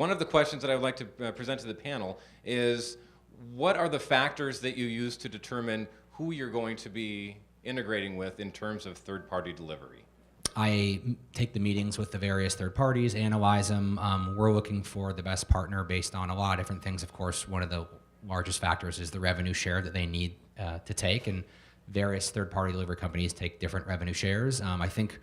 one of the questions that I would like to present to the panel is, what are the factors that you use to determine who you're going to be integrating with in terms of third-party delivery? I take the meetings with the various third parties, analyze them. We're looking for the best partner based on a lot of different things. Of course, one of the largest factors is the revenue share that they need to take, and various third-party delivery companies take different revenue shares. I think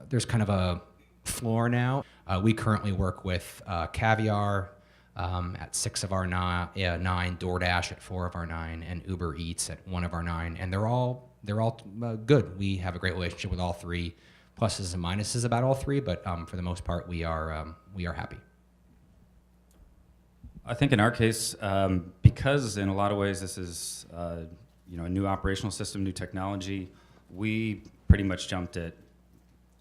there's kind of a floor now. We currently work with Caviar at 6 of our 9, DoorDash at 4 of our 9, and Uber Eats at 1 of our 9, and they're all good. We have a great relationship with all three. Pluses and minuses about all three, but for the most part, we are happy. I think in our case, because in a lot of ways this is a new operational system, new technology, we pretty much jumped at,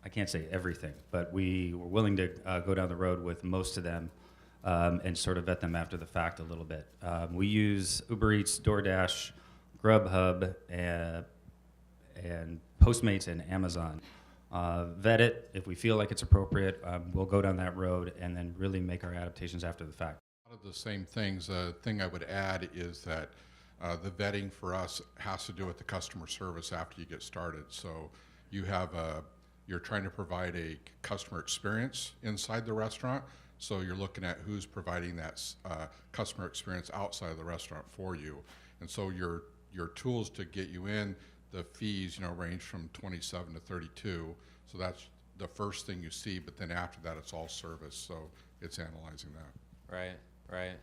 I can't say everything, but we were willing to go down the road with most of them and sort of vet them after the fact a little bit. We use Uber Eats, DoorDash, Grubhub, and Postmates and Amazon. Vet it. If we feel like it's appropriate, we'll go down that road and then really make our adaptations after the fact. A lot of the same things. The thing I would add is that the vetting for us has to do with the customer service after you get started. So you're trying to provide a customer experience inside the restaurant. So you're looking at who's providing that customer experience outside of the restaurant for you. And so your tools to get you in, the fees, range from 27 to 32. So that's the first thing you see, but then after that, it's all service. So it's analyzing that. Right.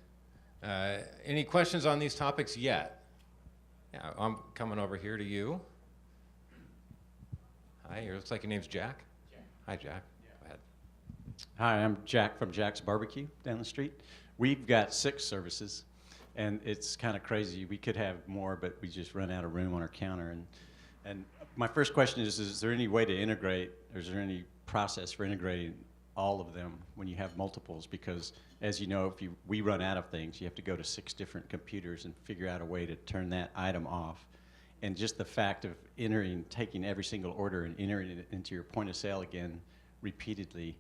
Any questions on these topics yet? Yeah, I'm coming over here to you. Hi, it looks like your name's Jack. Hi, Jack. Yeah. Go ahead. Hi, I'm Jack from Jack's Barbecue down the street. We've got 6 services. And it's kind of crazy. We could have more, but we just run out of room on our counter. And my first question is there any way to integrate, or is there any process for integrating all of them when you have multiples? Because, as you know, we run out of things, you have to go to 6 different computers and figure out a way to turn that item off. And just the fact of taking every single order and entering it into your point of sale again repeatedly,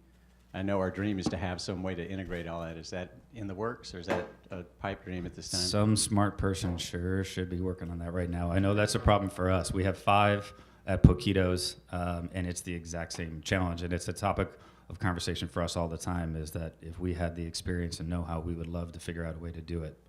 I know our dream is to have some way to integrate all that. Is that in the works, or is that a pipe dream at this time? Some smart person sure should be working on that right now. I know that's a problem for us. We have 5 at Poquitos, and it's the exact same challenge. And it's a topic of conversation for us all the time, is that if we had the experience and know-how, we would love to figure out a way to do it.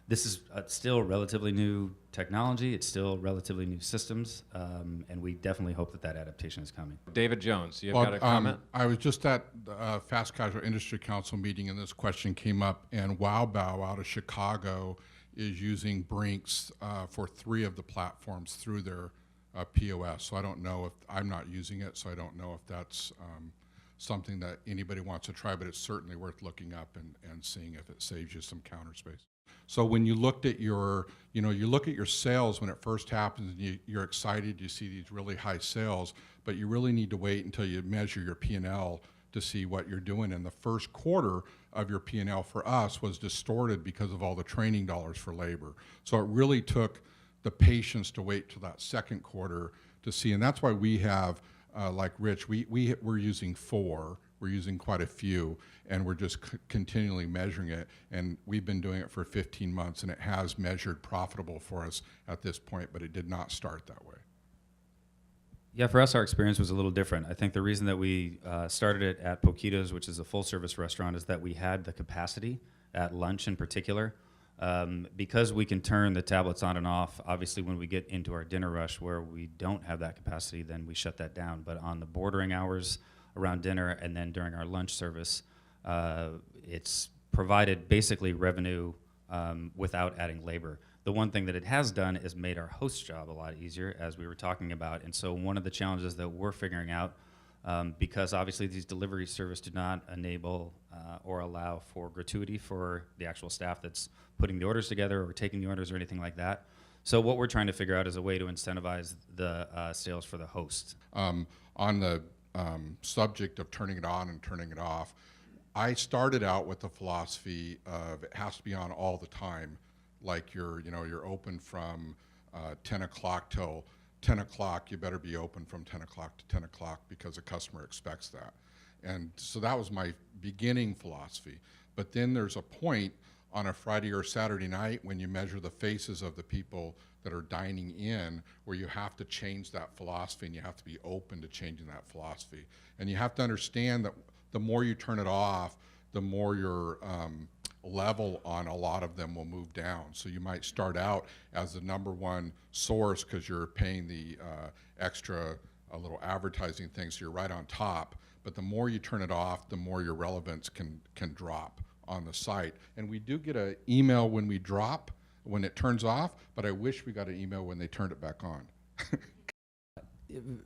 This is still relatively new technology. It's still relatively new systems, and we definitely hope that adaptation is coming. David Jones, you've got a comment? I was just at the Fast Casual Industry Council meeting, and this question came up, and Wow Bao out of Chicago is using Brinks for 3 of the platforms through their POS. So I don't know if, I'm not using it, so I don't know if that's something that anybody wants to try, but it's certainly worth looking up and seeing if it saves you some counter space. So when you looked at you look at your sales when it first happens, and you're excited, you see these really high sales, but you really need to wait until you measure your P&L to see what you're doing. And the first quarter of your P&L for us was distorted because of all the training dollars for labor. So it really took the patience to wait till that second quarter to see, and that's why we have, like Rich, we're using 4. We're using quite a few, and we're just continually measuring it. And we've been doing it for 15 months, and it has measured profitable for us at this point, but it did not start that way. Yeah, for us, our experience was a little different. I think the reason that we started it at Poquitos, which is a full-service restaurant, is that we had the capacity at lunch in particular. Because we can turn the tablets on and off, obviously when we get into our dinner rush where we don't have that capacity, then we shut that down. But on the bordering hours around dinner and then during our lunch service, it's provided basically revenue without adding labor. The one thing that it has done is made our host job a lot easier, as we were talking about. And so one of the challenges that we're figuring out, because obviously these delivery services do not enable or allow for gratuity for the actual staff that's putting the orders together or taking the orders or anything like that. So what we're trying to figure out is a way to incentivize the sales for the host. On the subject of turning it on and turning it off, I started out with the philosophy of it has to be on all the time. Like you're open from 10 o'clock till 10 o'clock, you better be open from 10 o'clock to 10 o'clock because the customer expects that. And so that was my beginning philosophy. But then there's a point on a Friday or Saturday night when you measure the faces of the people that are dining in, where you have to change that philosophy and you have to be open to changing that philosophy. And you have to understand that the more you turn it off, the more your level on a lot of them will move down. So you might start out as the #1 source because you're paying the extra little advertising thing, so you're right on top. But the more you turn it off, the more your relevance can drop on the site. And we do get an email when we drop, when it turns off, but I wish we got an email when they turned it back on.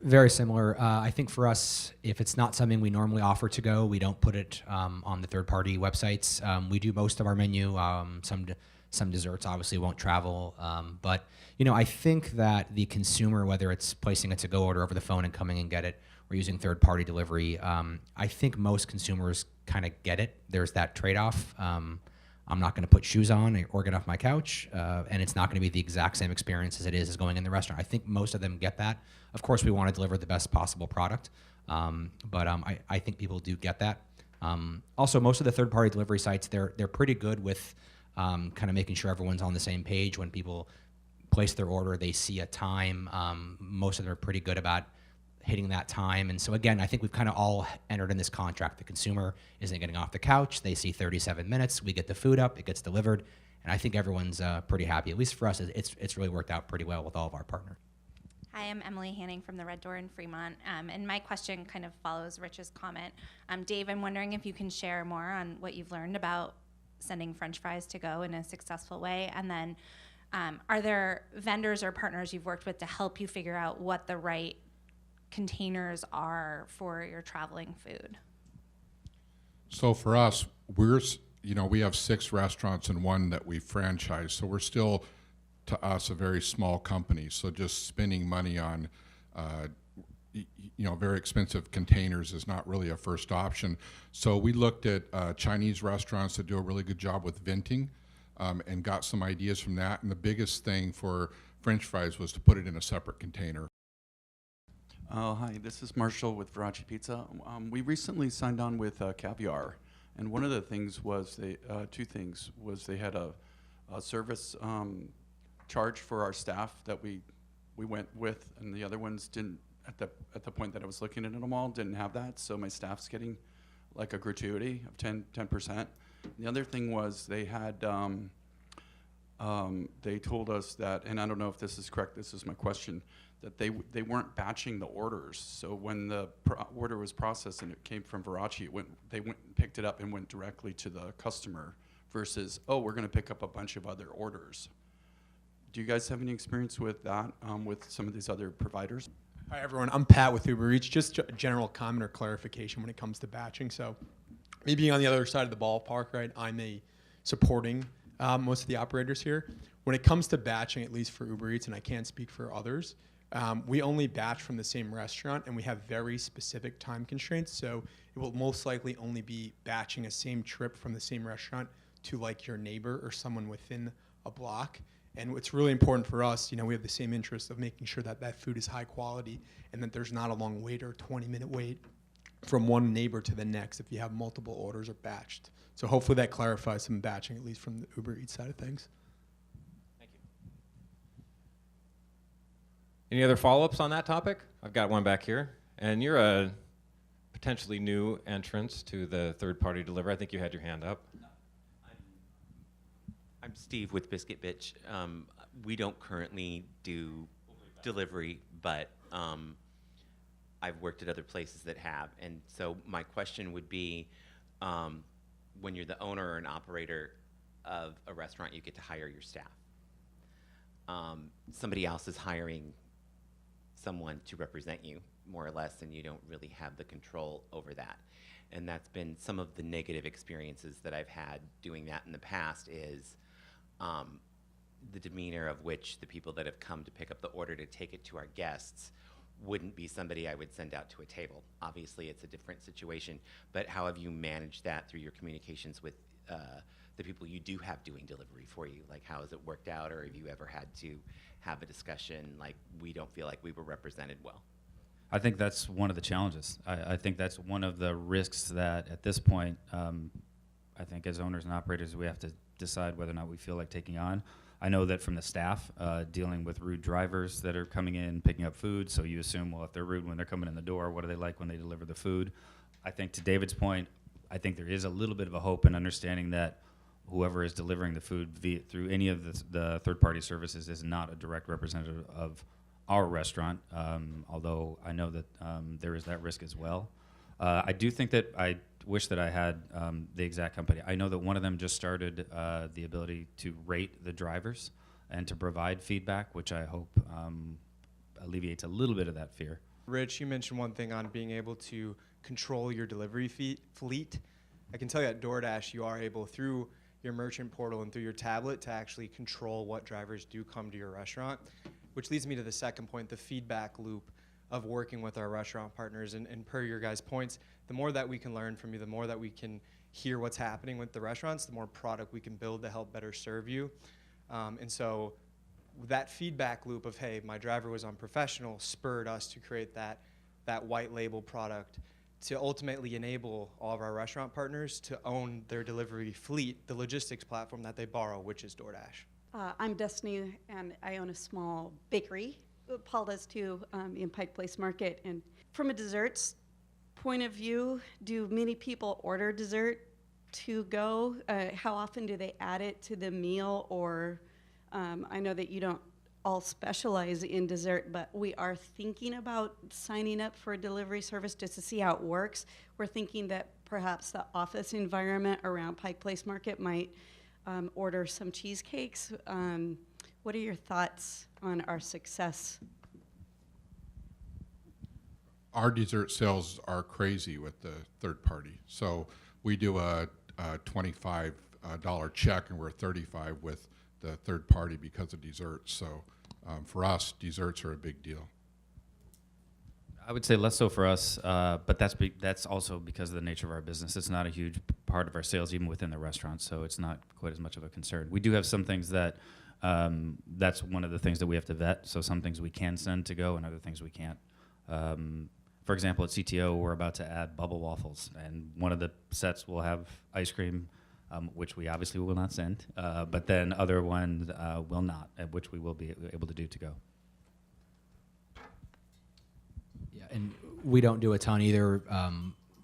Very similar. I think for us, if it's not something we normally offer to go, we don't put it on the third-party websites. We do most of our menu. Some desserts obviously won't travel, but I think that the consumer, whether it's placing a to-go order over the phone and coming and get it, or using third-party delivery, I think most consumers kind of get it. There's that trade-off. I'm not going to put shoes on or get off my couch, and it's not going to be the exact same experience as it is as going in the restaurant. I think most of them get that. Of course, we want to deliver the best possible product, but I think people do get that. Also, most of the third-party delivery sites, they're pretty good with kind of making sure everyone's on the same page. When people place their order, they see a time. Most of them are pretty good about hitting that time. And so again, I think we've kind of all entered in this contract. The consumer isn't getting off the couch. They see 37 minutes. We get the food up. It gets delivered. And I think everyone's pretty happy. At least for us, it's really worked out pretty well with all of our partners. Hi, I'm Emily Hanning from the Red Door in Fremont. And my question kind of follows Rich's comment. Dave, I'm wondering if you can share more on what you've learned about sending French fries to go in a successful way. And then are there vendors or partners you've worked with to help you figure out what the right containers are for your traveling food? So for us, we have 6 restaurants and 1 that we franchise. So we're still, to us, a very small company. So just spending money on, very expensive containers is not really a first option. So we looked at Chinese restaurants that do a really good job with venting, and got some ideas from that. And the biggest thing for French fries was to put it in a separate container. Hi, this is Marshall with Verace Pizza. We recently signed on with Caviar, and one of the things was two things was they had a service charge for our staff that we went with, and the other ones didn't. At the point that I was looking at them all, didn't have that. So my staff's getting like a gratuity of 10%. The other thing was they had they told us that, and I don't know if this is correct. This is my question. That they weren't batching the orders. So when the order was processed and it came from Verace, they went and picked it up and went directly to the customer versus, oh, we're going to pick up a bunch of other orders. Do you guys have any experience with that with some of these other providers? Hi, everyone. I'm Pat with Uber Eats. Just a general comment or clarification when it comes to batching. So me being on the other side of the ballpark, right, I'm supporting most of the operators here. When it comes to batching, at least for Uber Eats, and I can't speak for others, we only batch from the same restaurant, and we have very specific time constraints. So it will most likely only be batching a same trip from the same restaurant to like your neighbor or someone within a block. And what's really important for us, we have the same interest of making sure that that food is high quality and that there's not a long wait or 20-minute wait from one neighbor to the next if you have multiple orders or batched. So hopefully that clarifies some batching, at least from the Uber Eats side of things. Any other follow-ups on that topic? I've got one back here. And you're a potentially new entrance to the third-party delivery. I think you had your hand up. I'm Steve with Biscuit Bitch. We don't currently do delivery, but I've worked at other places that have. And so my question would be, when you're the owner or an operator of a restaurant, you get to hire your staff. Somebody else is hiring someone to represent you, more or less, and you don't really have the control over that. And that's been some of the negative experiences that I've had doing that in the past is the demeanor of which the people that have come to pick up the order to take it to our guests wouldn't be somebody I would send out to a table. Obviously, it's a different situation, but how have you managed that through your communications with the people you do have doing delivery for you? Like, how has it worked out, or have you ever had to have a discussion like, we don't feel like we were represented well? I think that's one of the challenges. I think that's one of the risks that at this point, I think as owners and operators, we have to decide whether or not we feel like taking on. I know that from the staff, dealing with rude drivers that are coming in, picking up food, so you assume, well, if they're rude when they're coming in the door, what are they like when they deliver the food? I think to David's point, I think there is a little bit of a hope in understanding that whoever is delivering the food through any of the third-party services is not a direct representative of our restaurant, although I know that there is that risk as well. I do think that I wish that I had the exact company. I know that one of them just started the ability to rate the drivers and to provide feedback, which I hope alleviates a little bit of that fear. Rich, you mentioned one thing on being able to control your delivery fleet. I can tell you at DoorDash, you are able, through your merchant portal and through your tablet, to actually control what drivers do come to your restaurant, which leads me to the second point, the feedback loop of working with our restaurant partners. And per your guys' points, the more that we can learn from you, the more that we can hear what's happening with the restaurants, the more product we can build to help better serve you. And so that feedback loop of, hey, my driver was unprofessional, spurred us to create that white label product to ultimately enable all of our restaurant partners to own their delivery fleet, the logistics platform that they borrow, which is DoorDash. I'm Destiny, and I own a small bakery. Paul does too, in Pike Place Market. And from a desserts point of view, do many people order dessert to go? How often do they add it to the meal? Or I know that you don't all specialize in dessert, but we are thinking about signing up for a delivery service just to see how it works. We're thinking that perhaps the office environment around Pike Place Market might order some cheesecakes. What are your thoughts on our success? Our dessert sales are crazy with the third party. So we do a $25 check, and we're $35 with the third party because of desserts. So for us, desserts are a big deal. I would say less so for us, but that's also because of the nature of our business. It's not a huge part of our sales, even within the restaurant, so it's not quite as much of a concern. We do have some things that, that's one of the things that we have to vet, so some things we can send to go and other things we can't. For example, at CTO, we're about to add bubble waffles, and one of the sets will have ice cream, which we obviously will not send, but then other ones will not, which we will be able to do to go. Yeah, and we don't do a ton either.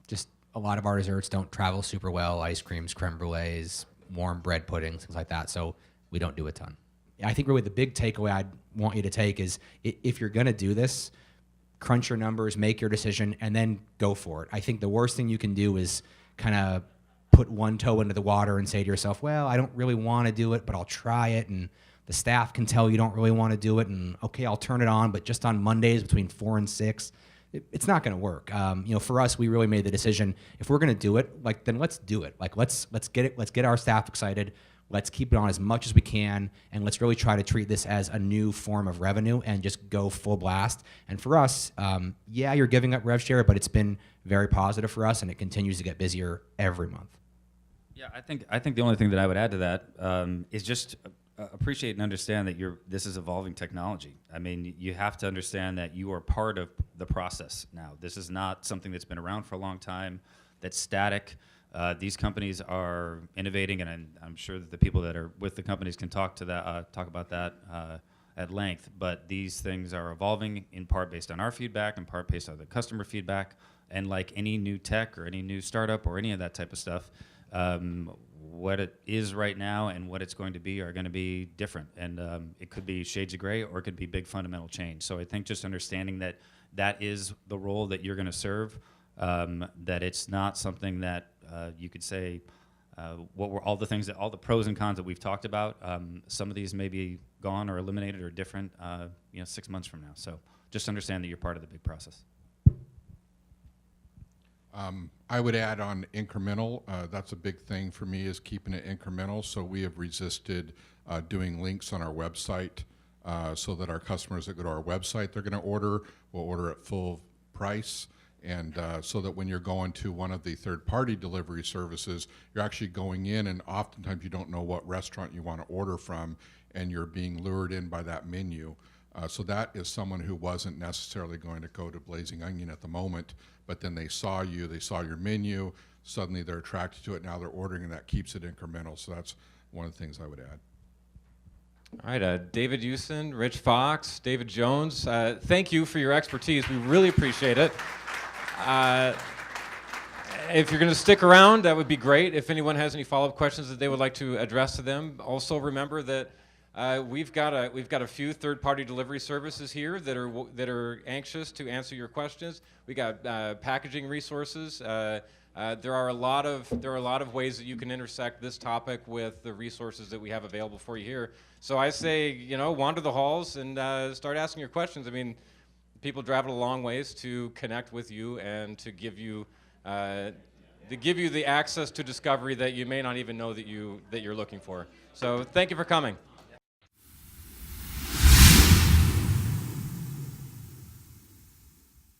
Just a lot of our desserts don't travel super well. Ice creams, creme brulees, warm bread puddings, things like that. So we don't do a ton. I think really the big takeaway I'd want you to take is if you're going to do this, crunch your numbers, make your decision, and then go for it. I think the worst thing you can do is kind of put one toe into the water and say to yourself, well, I don't really want to do it, but I'll try it. And the staff can tell you don't really want to do it. And okay, I'll turn it on, but just on Mondays between 4 and 6. It's not going to work. For us, we really made the decision. If we're going to do it, then let's do it. Let's get it. Let's get our staff excited. Let's keep it on as much as we can, and let's really try to treat this as a new form of revenue and just go full blast. And for us, yeah, you're giving up rev share, but it's been very positive for us, and it continues to get busier every month. Yeah, I think the only thing that I would add to that is just appreciate and understand that this is evolving technology. I mean, you have to understand that you are part of the process now. This is not something that's been around for a long time, that's static. These companies are innovating, and I'm sure that the people that are with the companies can talk about that at length. But these things are evolving in part based on our feedback, in part based on the customer feedback. And like any new tech or any new startup or any of that type of stuff, what it is right now and what it's going to be are going to be different. And it could be shades of gray, or it could be big fundamental change. So I think just understanding that that is the role that you're going to serve, that it's not something that you could say what were all the pros and cons that we've talked about. Some of these may be gone or eliminated or different 6 months from now. So just understand that you're part of the big process. I would add on incremental. That's a big thing for me, is keeping it incremental. So we have resisted doing links on our website so that our customers that go to our website, they're going to order, will order at full price. And so that when you're going to one of the third-party delivery services, you're actually going in, and oftentimes you don't know what restaurant you want to order from, and you're being lured in by that menu. So that is someone who wasn't necessarily going to go to Blazing Onion at the moment, but then they saw you, they saw your menu, suddenly they're attracted to it, now they're ordering, and that keeps it incremental. So that's one of the things I would add. All right, David Yusen, Rich Fox, David Jones, thank you for your expertise. We really appreciate it. If you're going to stick around, that would be great. If anyone has any follow-up questions that they would like to address to them, also remember that we've got a few third-party delivery services here that are anxious to answer your questions. We got packaging resources. There are a lot of ways that you can intersect this topic with the resources that we have available for you here. So I say, wander the halls and start asking your questions. I mean, people travel a long ways to connect with you and to give you the access to discovery that you may not even know that you're looking for. So thank you for coming.